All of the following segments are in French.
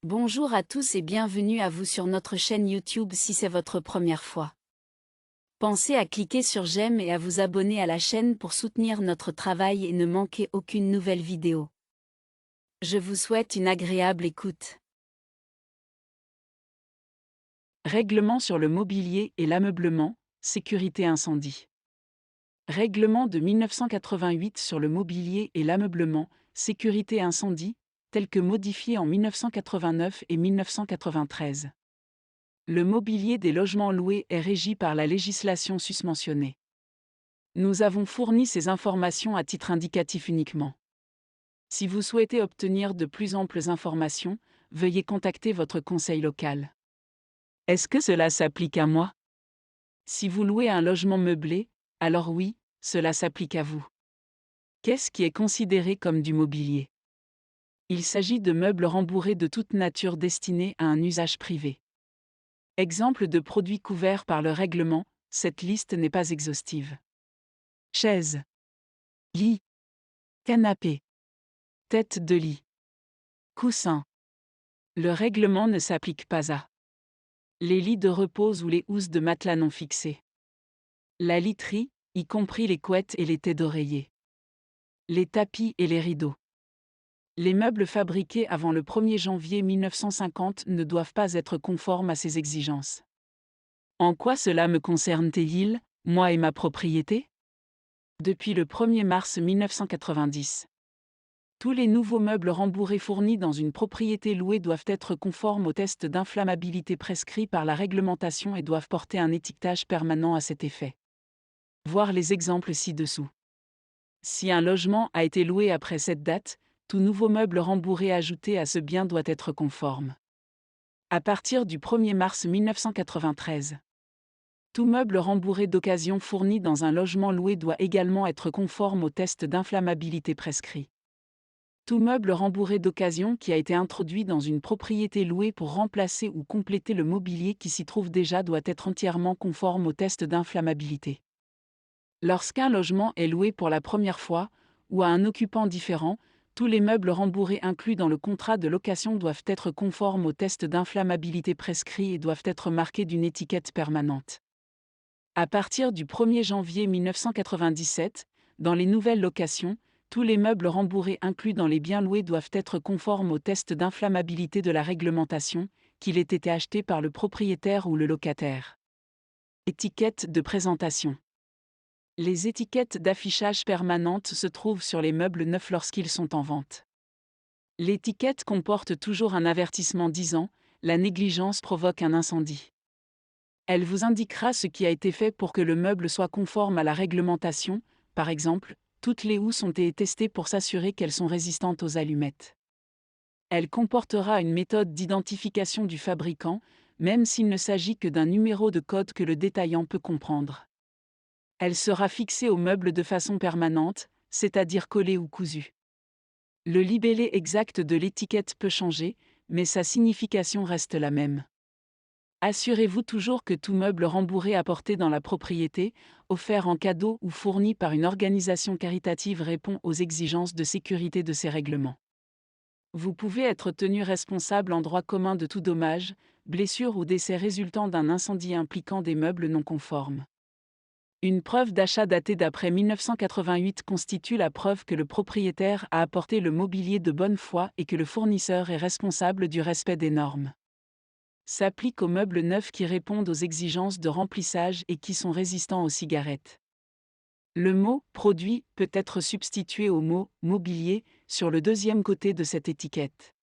Bonjour à tous et bienvenue à vous sur notre chaîne YouTube si c'est votre première fois. Pensez à cliquer sur j'aime et à vous abonner à la chaîne pour soutenir notre travail et ne manquer aucune nouvelle vidéo. Je vous souhaite une agréable écoute. Règlement sur le mobilier et l'ameublement, sécurité incendie. Règlement de 1988 sur le mobilier et l'ameublement, sécurité incendie, tel que modifié en 1989 et 1993. Le mobilier des logements loués est régi par la législation susmentionnée. Nous avons fourni ces informations à titre indicatif uniquement. Si vous souhaitez obtenir de plus amples informations, veuillez contacter votre conseil local. Est-ce que cela s'applique à moi? Si vous louez un logement meublé, alors oui, cela s'applique à vous. Qu'est-ce qui est considéré comme du mobilier? Il s'agit de meubles rembourrés de toute nature destinés à un usage privé. Exemple de produits couverts par le règlement, cette liste n'est pas exhaustive. Chaise, lit, canapé, tête de lit, coussin. Le règlement ne s'applique pas à les lits de repose ou les housses de matelas non fixés. La literie, y compris les couettes et les têtes d'oreiller. Les tapis et les rideaux. Les meubles fabriqués avant le 1er janvier 1950 ne doivent pas être conformes à ces exigences. En quoi cela me concerne-t-il, moi et ma propriété? Depuis le 1er mars 1990. Tous les nouveaux meubles rembourrés fournis dans une propriété louée doivent être conformes aux tests d'inflammabilité prescrits par la réglementation et doivent porter un étiquetage permanent à cet effet. Voir les exemples ci-dessous. Si un logement a été loué après cette date, tout nouveau meuble rembourré ajouté à ce bien doit être conforme. À partir du 1er mars 1993. Tout meuble rembourré d'occasion fourni dans un logement loué doit également être conforme aux tests d'inflammabilité prescrits. Tout meuble rembourré d'occasion qui a été introduit dans une propriété louée pour remplacer ou compléter le mobilier qui s'y trouve déjà doit être entièrement conforme aux tests d'inflammabilité. Lorsqu'un logement est loué pour la première fois, ou à un occupant différent, tous les meubles rembourrés inclus dans le contrat de location doivent être conformes aux tests d'inflammabilité prescrits et doivent être marqués d'une étiquette permanente. À partir du 1er janvier 1997, dans les nouvelles locations, tous les meubles rembourrés inclus dans les biens loués doivent être conformes aux tests d'inflammabilité de la réglementation, qu'il ait été acheté par le propriétaire ou le locataire. Étiquette de présentation. Les étiquettes d'affichage permanentes se trouvent sur les meubles neufs lorsqu'ils sont en vente. L'étiquette comporte toujours un avertissement disant « La négligence provoque un incendie ». Elle vous indiquera ce qui a été fait pour que le meuble soit conforme à la réglementation, par exemple, toutes les housses ont été testées pour s'assurer qu'elles sont résistantes aux allumettes. Elle comportera une méthode d'identification du fabricant, même s'il ne s'agit que d'un numéro de code que le détaillant peut comprendre. Elle sera fixée au meuble de façon permanente, c'est-à-dire collée ou cousue. Le libellé exact de l'étiquette peut changer, mais sa signification reste la même. Assurez-vous toujours que tout meuble rembourré apporté dans la propriété, offert en cadeau ou fourni par une organisation caritative répond aux exigences de sécurité de ces règlements. Vous pouvez être tenu responsable en droit commun de tout dommage, blessure ou décès résultant d'un incendie impliquant des meubles non conformes. Une preuve d'achat datée d'après 1988 constitue la preuve que le propriétaire a apporté le mobilier de bonne foi et que le fournisseur est responsable du respect des normes. S'applique aux meubles neufs qui répondent aux exigences de remplissage et qui sont résistants aux cigarettes. Le mot « produit » peut être substitué au mot « mobilier » sur le deuxième côté de cette étiquette.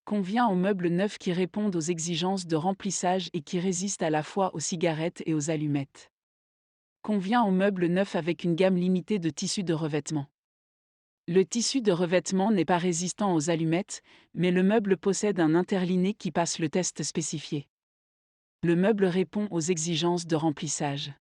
Convient aux meubles neufs qui répondent aux exigences de remplissage et qui résistent à la fois aux cigarettes et aux allumettes. Convient aux meubles neufs avec une gamme limitée de tissus de revêtement. Le tissu de revêtement n'est pas résistant aux allumettes, mais le meuble possède un interliné qui passe le test spécifié. Le meuble répond aux exigences de remplissage.